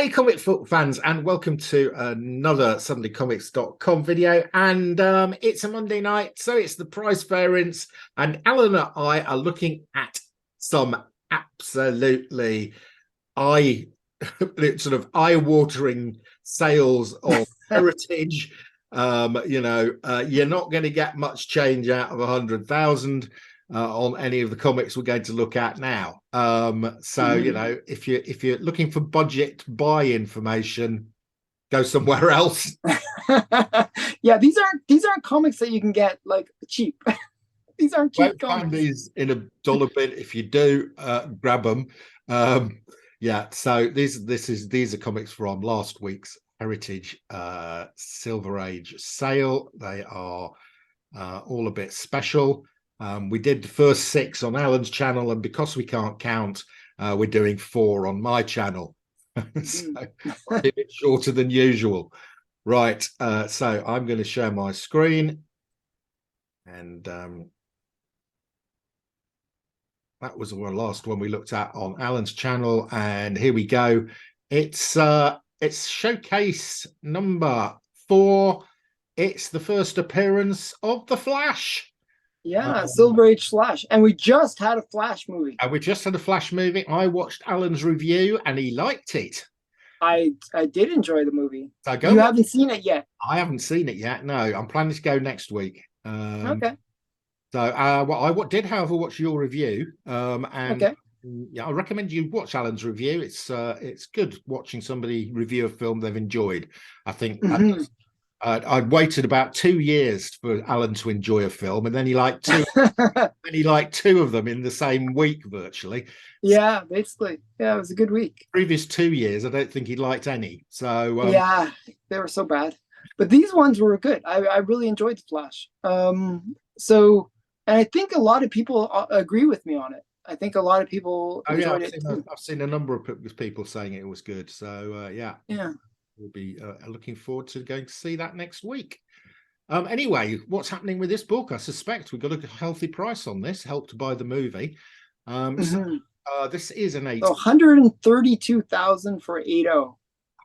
Hey comic book fans, and welcome to another SundayComics.com video. And it's a Monday night, so it's the price variance, and Alan and I are looking at some absolutely eye sort of eye-watering sales of heritage. You're not going to get much change out of 100,000 on any of the comics we're going to look at now. If you're looking for budget buy information, go somewhere else. Yeah, these aren't comics that you can get like cheap. These aren't cheap Won't comics. find these in a dollar bin. If you do, grab them. So these are comics from last week's Heritage Silver Age sale. They are all a bit special. We did the first 6 on Alan's channel, and because we can't count, we're doing 4 on my channel. So a bit shorter than usual. Right, so I'm going to share my screen, and that was the last one we looked at on Alan's channel, and here we go. It's showcase number 4. It's the first appearance of the Flash. Yeah, Silver Age Flash, and we just had a Flash movie. And we just had a Flash movie. I watched Alan's review, and he liked it. I did enjoy the movie. So you haven't seen it yet? I haven't seen it yet. No, I'm planning to go next week. Okay. So, I did, however, watch your review. And okay. Yeah, I recommend you watch Alan's review. It's good watching somebody review a film they've enjoyed. I think. I'd waited about 2 years for Alan to enjoy a film, and then he liked 2. And he liked 2 of them in the same week, virtually. Yeah, basically. Yeah, it was a good week. Previous 2 years, I don't think he liked any. So yeah, they were so bad, but these ones were good. I really enjoyed the Flash. And I think a lot of people agree with me on it. I think a lot of people enjoyed it. I've seen a number of people saying it was good. So yeah. We'll be looking forward to going to see that next week. Anyway, what's happening with this book? I suspect we've got a healthy price on this, helped by the movie. This is an 8. 132,000 for 8.0.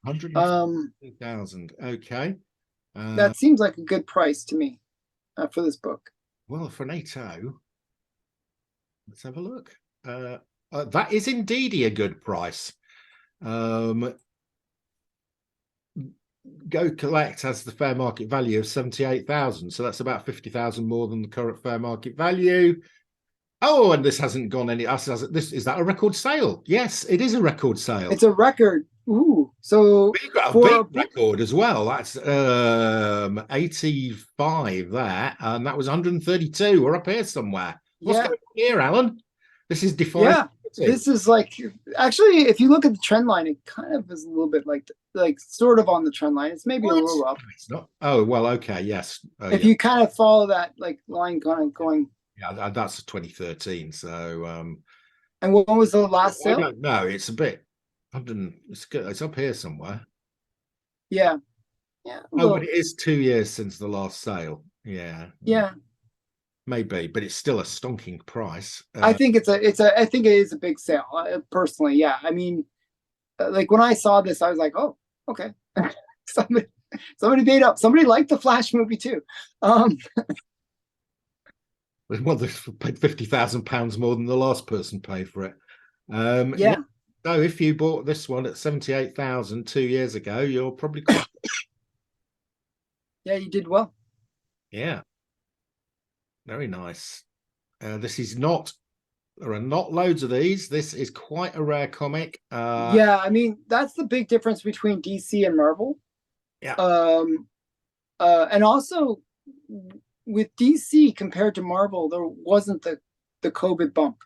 132,000. Okay. That seems like a good price to me for this book. Well, for an 8.0, let's have a look. That is indeed a good price. Go Collect has the fair market value of 78,000, so that's about 50,000 more than the current fair market value. Oh, and this hasn't gone any. This is that a record sale? Yes, it is a record sale. It's a record. Ooh, so we've got a big record as well. That's 85 there, and that was 132. We're up here somewhere. What's going on here, Alan? This is defying. Yeah, this is like, actually, if you look at the trend line, it kind of is a little bit like sort of on the trend line. It's maybe a little up. It's not. Oh well, okay, yes. If you kind of follow that line, kind of going. Yeah, that's 2013. So. And when was the last sale? I don't know. It's a bit. It's good. It's up here somewhere. Yeah. Oh, but it is 2 years since the last sale. Yeah. Maybe, but it's still a stonking price. I think I think it is a big sale. Personally, yeah. I mean, like when I saw this, I was like, oh, okay. somebody paid up. Somebody liked the Flash movie too. Well, they paid £50,000 more than the last person paid for it. Yeah. So if you bought this one at 78,000 2 years ago, you're probably quite. Yeah, you did well. Yeah. Very nice. This is not. There are not loads of these. This is quite a rare comic. Yeah, I mean that's the big difference between DC and Marvel. Yeah. And also with DC compared to Marvel, there wasn't the COVID bump.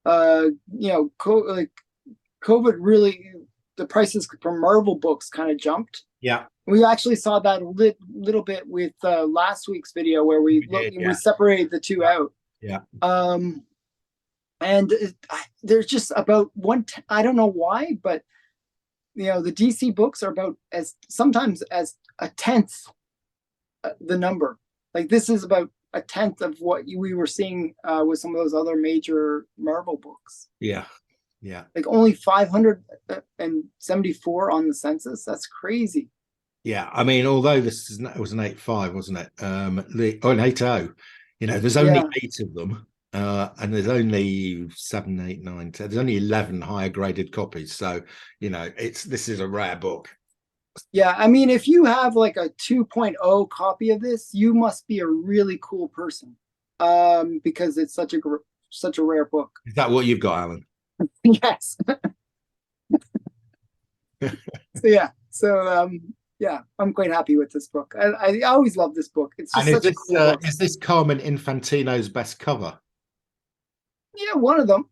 COVID really, the prices for Marvel books kind of jumped. Yeah. We actually saw that a little bit with last week's video where we separated the two out. Yeah. And there's just about I don't know why, but the DC books are about sometimes as a tenth the number. Like this is about a tenth of what we were seeing with some of those other major Marvel books. Yeah. Yeah. Like only 574 on the census. That's crazy. Yeah, I mean, although it was an 8.5, wasn't it? An 8.0. There's only Yeah. 8 of them, and there's only 7, 8, 9, 10. There's only 11 higher graded copies. So, this is a rare book. Yeah, I mean, if you have like a 2.0 copy of this, you must be a really cool person, because it's such a rare book. Is that what you've got, Alan? Yes. So yeah, I'm quite happy with this book. I always love this book. It's just And such a cool book. is this Carmen Infantino's best cover? Yeah, one of them.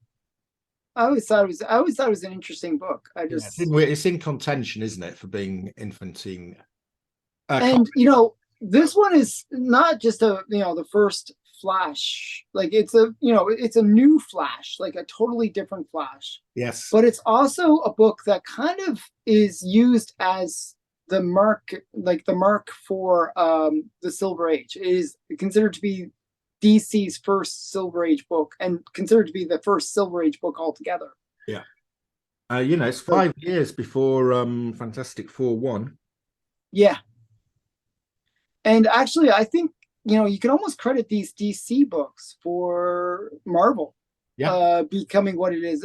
I always thought it was an interesting book. Yeah, it's in contention, isn't it, for being Infantine? And this one is not just the first Flash. Like it's a new Flash, like a totally different Flash. Yes. But it's also a book that kind of is used as the mark, for the Silver Age. It is considered to be DC's first Silver Age book, and considered to be the first Silver Age book altogether. Yeah. It's 5 years before Fantastic Four 1. Yeah. And actually, I think, you can almost credit these DC books for Marvel becoming what it is.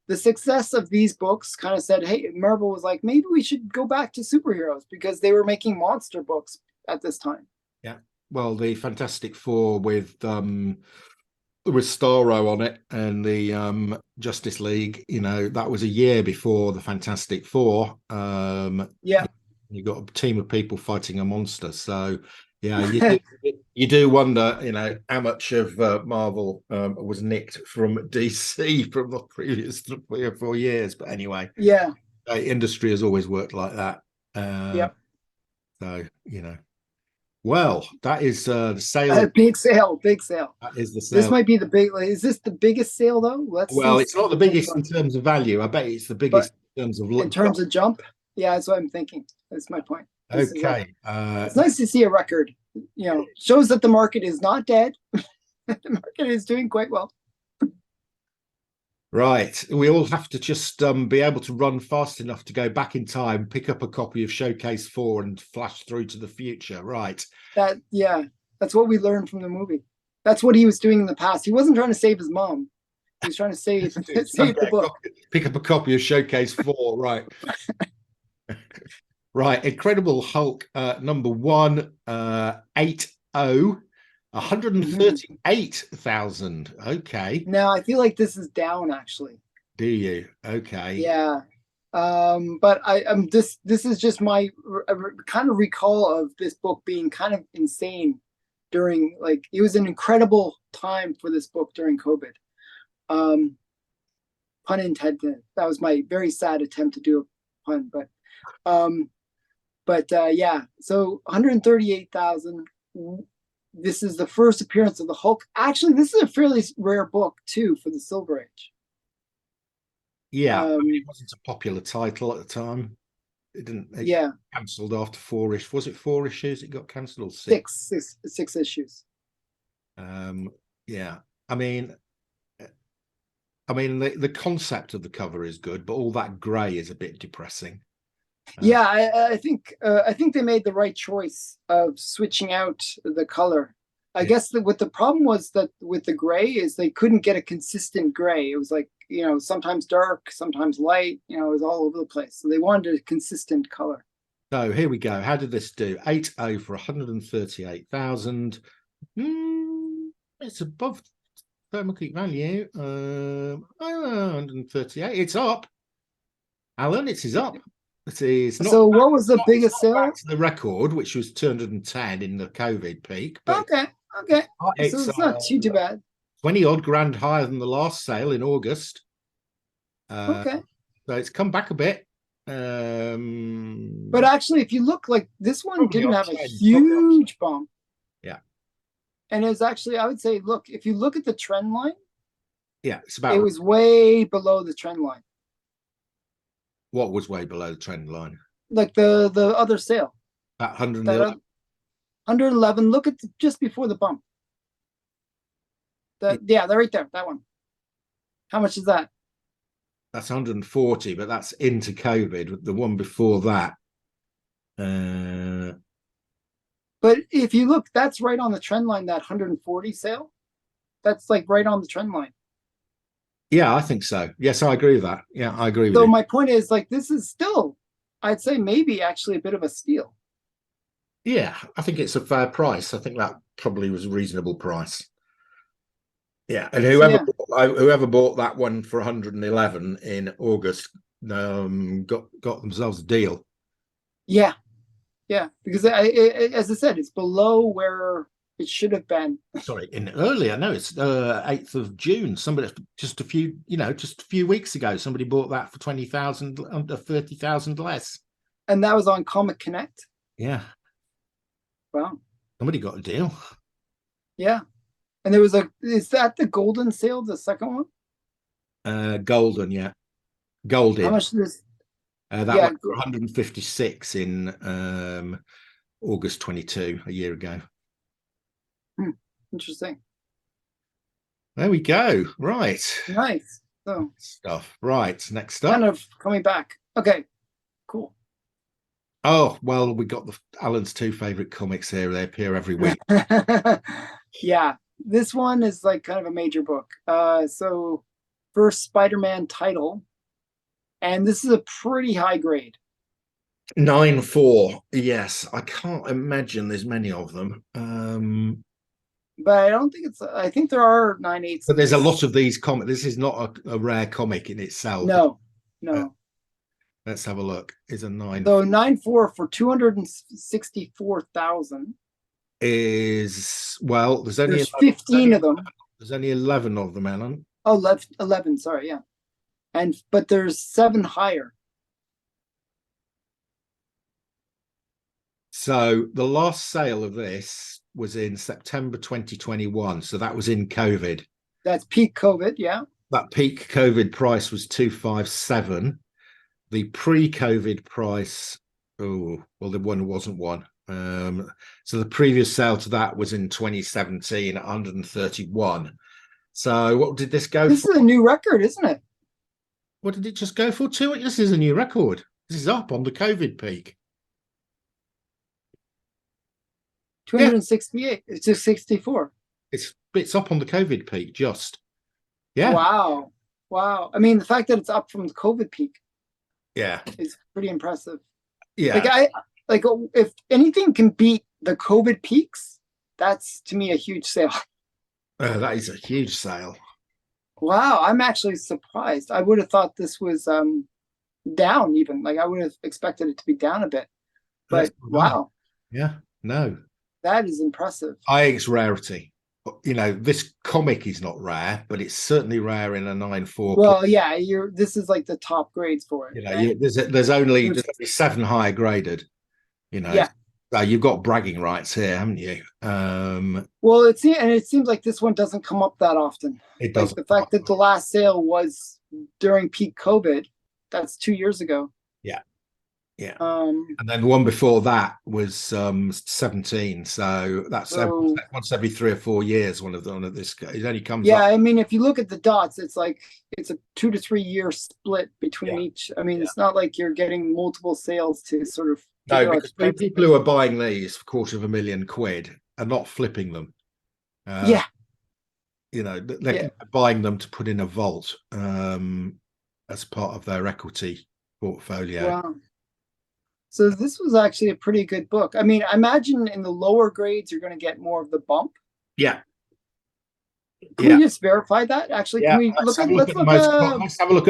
The success of these books kind of said, hey, Marvel was like, maybe we should go back to superheroes, because they were making monster books at this time. Yeah. Well, the Fantastic Four with Starro on it, and the Justice League, that was a year before the Fantastic Four. Yeah. You got a team of people fighting a monster. So, yeah, you do wonder, how much of Marvel was nicked from DC from the previous 3 or 4 years. But anyway, yeah, industry has always worked like that. yeah. So, well, that is the sale. Big sale. That is the This sale. might be the big. Is this the biggest sale though? Well, it's not the biggest in terms of value. I bet it's the biggest in terms of look. In terms of jump, yeah, that's what I'm thinking. That's my point. Okay. It's nice to see a record. Shows that the market is not dead. The market is doing quite well. Right. We all have to just be able to run fast enough to go back in time, pick up a copy of Showcase 4 and flash through to the future. Right. That's what we learned from the movie. That's what he was doing in the past. He wasn't trying to save his mom. He was trying to save the book. Pick up a copy of Showcase 4. Right. Right. Incredible Hulk number 1, 8.0. 138,000. Okay. Now I feel like this is down actually. Do you? Okay. Yeah. But this is just my kind of recall of this book being kind of insane during, like, it was an incredible time for this book during COVID. Pun intended. That was my very sad attempt to do a pun, but yeah. So 138,000. This is the first appearance of the Hulk. Actually, this is a fairly rare book too for the Silver Age. Yeah, it wasn't a popular title at the time. It didn't. Cancelled after 4 issues. Was it 4 issues? It got cancelled, or 6? Six issues. Yeah. I mean, the concept of the cover is good, but all that grey is a bit depressing. I think they made the right choice of switching out the color. I guess what the problem was that with the gray is they couldn't get a consistent gray. It was like, sometimes dark, sometimes light, it was all over the place. So they wanted a consistent color. So here we go. How did this do? 8.0 for 138,000. It's above fair market value. 138. It's up. Alan, it is up. It's not. So what was the biggest sale? The record, which was 210 in the COVID peak. But okay. So it's not too bad. 20 odd grand higher than the last sale in August. Okay. So it's come back a bit. But actually, if you look, like, this one didn't have a huge bump. Yeah. And it was actually, I would say, look, if you look at the trend line, yeah, it was way below the trend line. What was way below the trend line? Like the other sale. That 111. 111. Look at just before the bump. They're right there. That one. How much is that? That's 140, but that's into COVID. The one before that. But if you look, that's right on the trend line, that 140 sale. That's like right on the trend line. Yeah, I think so. Yes, I agree with that. Yeah, I agree with So you. my point is, like, this is still, I'd say maybe actually a bit of a steal. Yeah, I think it's a fair price. I think that probably was a reasonable price. Yeah, and So yeah, whoever bought that one for 111 in August got themselves a deal. yeah, yeah. Because as I said, it's below where it should have been. Sorry, in earlier, no, it's 8th of June. Somebody just a few weeks ago, somebody bought that for 20,000, under 30,000 less. And that was on Comic Connect. Yeah, Wow. somebody got a deal. Yeah. And there was is that the golden sale, the second one? Golden, yeah, How golded. much is That yeah, went for 156 in August 22, a year ago. interesting. There we go. Right. Nice. So Stuff. Right. Next kind up. of coming back. Okay, cool. Oh, well, we got Alan's two favorite comics here. They appear every week. Yeah, this one is like kind of a major book. So first Spider-Man title, and this is a pretty high grade. 9-4. Yes, I can't imagine there's many of them. But I don't think it's. I think there are 9/8. But there's a lot of these comics. This is not a rare comic in itself. No, Uh, no. let's have a look. Is a 9 So 9/4 for 264,000. is well. There's 15 of them. There's only 11 of them, Alan. Oh, 11. Sorry, yeah. But there's 7 higher. So the last sale of this was in September 2021. So that was in COVID. That's peak COVID, yeah. That peak COVID price was 257. The pre-COVID price, oh, well, the one wasn't one. So the previous sale to that was in 2017 at 131. So what did this go This for? is a new record, isn't it? What did it just go for? This is a new record. This is up on the COVID peak. 268. It's just 64. It's up on the COVID peak, just. Yeah. Wow. Wow. I mean, the fact that it's up from the COVID peak Yeah. is pretty impressive. Yeah. Like if anything can beat the COVID peaks, that's to me a huge sale. That is a huge sale. Wow, I'm actually surprised. I would have thought this was down even. Like I would have expected it to be down a bit. But wow. Yeah, no. That is impressive. I think it's rarity. This comic is not rare, but it's certainly rare in a 9/4. Well, yeah, this is like the top grades for it. Right? There's only 7 higher graded. Yeah. So you've got bragging rights here, haven't you? Well, it seems like this one doesn't come up that often. It does. Like the fact that the last sale was during peak COVID, that's 2 years ago. Yeah. Yeah. And then the one before that was 17. So that's once every 3 or 4 years. One of this. It only comes. Yeah, up. I mean, if you look at the dots, it's like it's a 2 to 3 year split between each. I mean, it's not like you're getting multiple sales to sort of. No, because people who are buying these for £250,000 are not flipping them. Yeah. They're buying them to put in a vault as part of their equity portfolio. Wow. So this was actually a pretty good book. I mean, I imagine in the lower grades, you're going to get more of the bump. Yeah. Can we just verify that? Actually, can we let's have a look at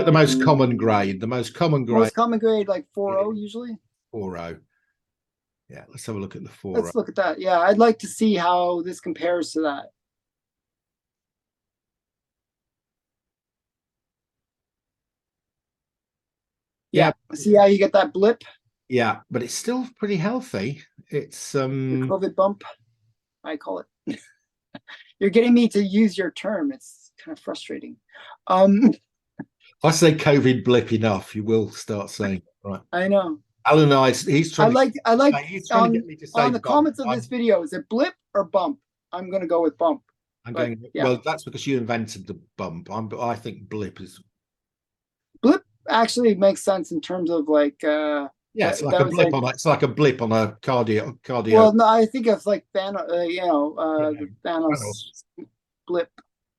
the most common grade. The most common grade. Most common grade, like 4.0 usually. 4.0. Yeah, let's have a look at the 4.0. Let's look at that. Yeah, I'd like to see how this compares to that. Yeah. See how you get that blip? Yeah, but it's still pretty healthy. It's the COVID bump, I call it. You're getting me to use your term. It's kind of frustrating. I say COVID blip enough, you will start saying it, right. I know. Alan, he's trying. I like to get me to say on the comments of this video. Is it blip or bump? I'm going to go with bump. Well, that's because you invented the bump. I think blip actually makes sense in terms of like Yeah, it's like that a was blip like, on it's like a blip on a cardio. well, no, I think of like Yeah, the Thanos panels. blip,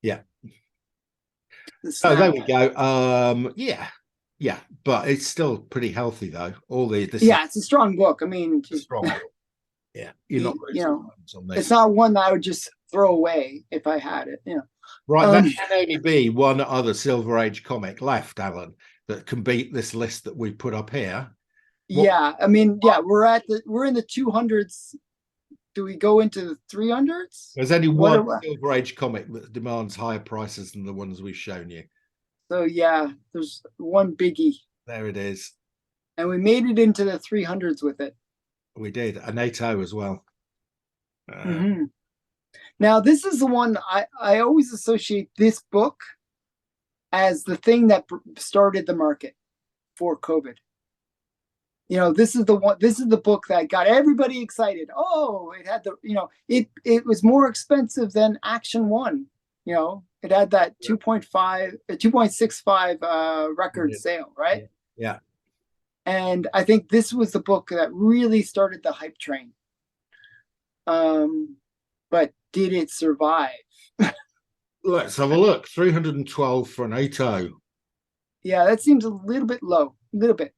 Yeah. the So there snap. we go. Yeah, yeah, but it's still pretty healthy though. This is Yeah, it's a strong book. I mean, a strong book. Yeah, you're not you losing know, funds on it's this. not one that I would just throw away if I had it. Right, there Um, can only be one other Silver Age comic left, Alan, that can beat this list that we put up here. What yeah, I mean, yeah, we're in the 200s. Do we go into the 300s? There's only What one are Silver Age comic that demands higher prices than the ones we've shown you. so yeah, there's one biggie, There it is. and we made it into the 300s with it. We did a NATO as well. Uh, Mm-hmm. Now, this is the one I always associate this book as the thing that started the market for COVID. This is the one. This is the book that got everybody excited. Oh, it had it was more expensive than Action One. It had that 2.65 record sale, right? yeah, yeah. And I think this was the book that really started the hype train. But did it survive? Let's have a look. 312 for an 8.0. Yeah, that seems a little bit low. A little bit.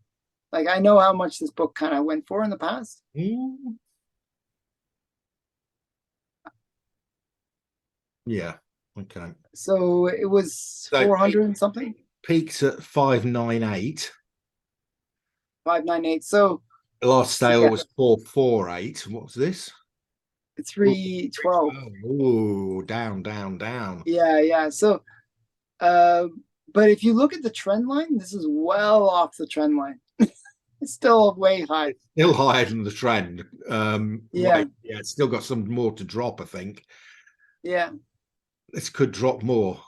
Like, I know how much this book kind of went for in the past. Yeah. Okay. So it was 400 and something. Peaks at 598. 598. So The last sale yeah, was 448. What's this? 312. Oh, down, down, down. Yeah. So, but if you look at the trend line, this is well off the trend line. It's still way high. It's still higher than the trend. Yeah. Right. Yeah, it's still got some more to drop, I think. Yeah. This could drop more.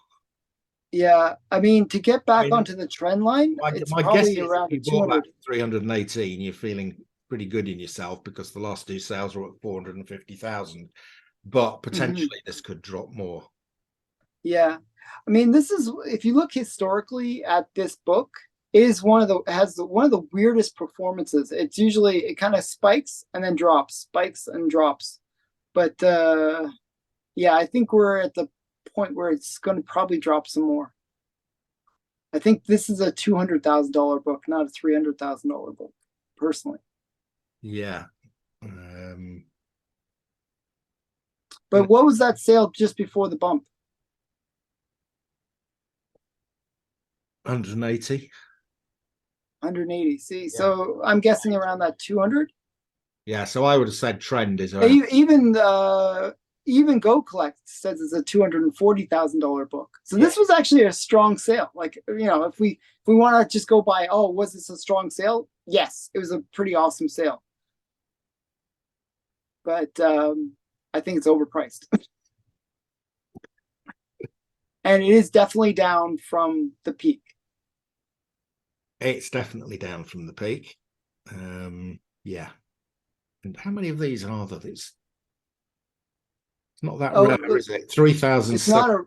Yeah. I mean, to get back I mean, onto the trend line, it's my guess probably is around if you bought that 200. 318, you're feeling pretty good in yourself because the last two sales were at 450,000. But potentially this could drop more. Yeah. I mean, this is, if you look historically at this book, it is one of the weirdest performances. It's usually, it kind of spikes and then drops, spikes and drops. But yeah, I think we're at the point where it's going to probably drop some more. I think this is a $200,000 book, not a $300,000 book, personally. Yeah. But what was that sale just before the bump? 180. 180. See, Yeah. so I'm guessing around that 200. Yeah, so I would have said trend is Even Go Collect says it's a $240,000 book. So this was actually a strong sale. Like, if we want to just go by, oh, was this a strong sale? Yes, it was a pretty awesome sale. But I think it's overpriced. And it is definitely down from the peak. It's definitely down from the peak. Yeah. And how many of these are there? It's not that rare, is it? 3,000. It's not a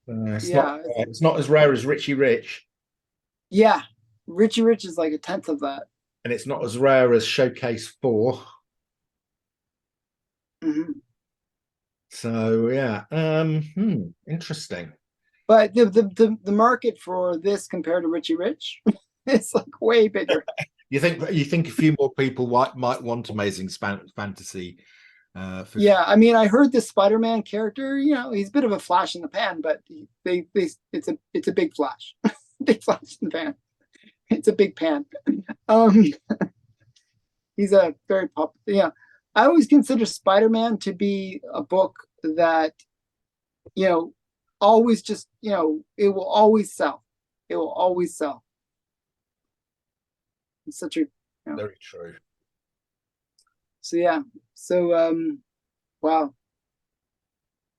it's not as rare as Richie Rich. Yeah. Richie Rich is like a tenth of that. And it's not as rare as Showcase 4. So yeah. Interesting. But the market for this compared to Richie Rich, it's like way bigger. You think a few more people might want Amazing Fantasy? Yeah, I mean, I heard this SpiderMan character. He's a bit of a flash in the pan, but it's a big flash, big flash in the pan. It's a big pan. He's a very popular. Yeah, I always consider SpiderMan to be a book that, always just it will always sell. It will always sell. It's such a very true. So yeah. So wow.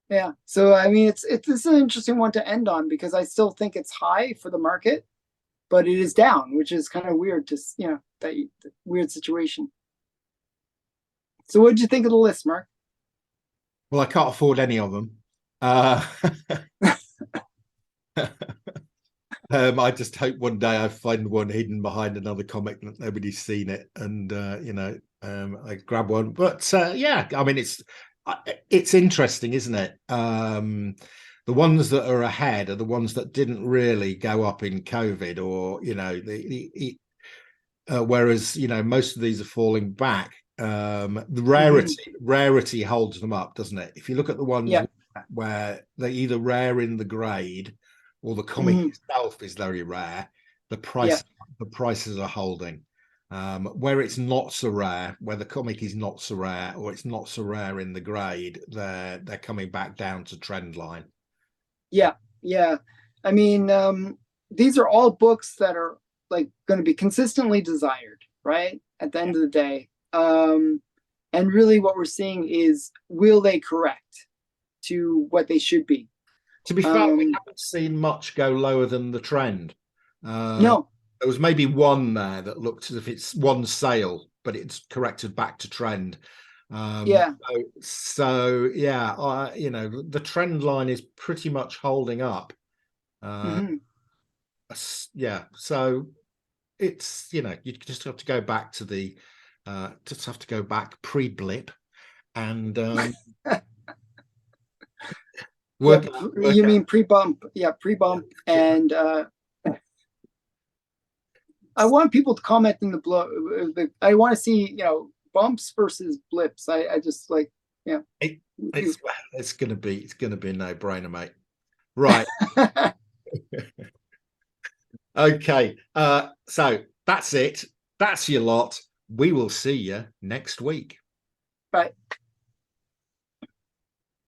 Yeah. So I mean it's an interesting one to end on because I still think it's high for the market, but it is down, which is kind of weird to that weird situation. So what did you think of the list, Mark? Well, I can't afford any of them. I just hope one day I find one hidden behind another comic that nobody's seen it, and I grab one. But yeah, I mean, it's interesting, isn't it? The ones that are ahead are the ones that didn't really go up in COVID, or whereas most of these are falling back. The rarity holds them up, doesn't it? If you look at the ones Yeah. where they're either rare in the grade or the comic itself is very rare, the prices are holding. Where it's not so rare, where the comic is not so rare, or it's not so rare in the grade, they're coming back down to trend line. Yeah, yeah. I mean, these are all books that are like going to be consistently desired, right? At the end of the day. And really what we're seeing is, will they correct to what they should be? To be fair, we haven't seen much go lower than the trend. No. There was maybe one there that looked as if it's one sale, but it's corrected back to trend. Yeah. So yeah, the trend line is pretty much holding up. Yeah, so it's you just have to go back to the pre-blip and Yeah, work you mean out. pre-bump? Yeah, pre-bump, and I want people to comment in the blog. I want to see bumps versus blips. I just like It's gonna be a no-brainer, mate. Right. Okay. So that's it. That's your lot. We will see you next week. Right.